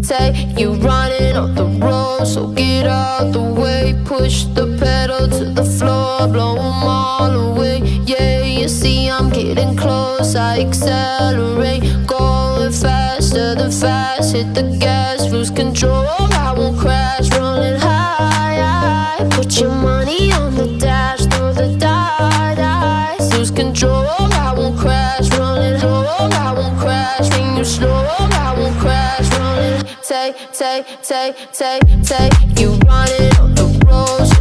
Take you running off the road, so get out the way. Push the pedal to the floor, blow 'em all away. Yeah, you see I'm getting close, I accelerate. Going faster than fast, hit the gas, lose control. I won't crash, rolling high. Put your money on the dash, throw the dice. Lose control, I won't crash, rolling low. I won't crash, when you slow. I won't crash, rolling. Take you running on the road.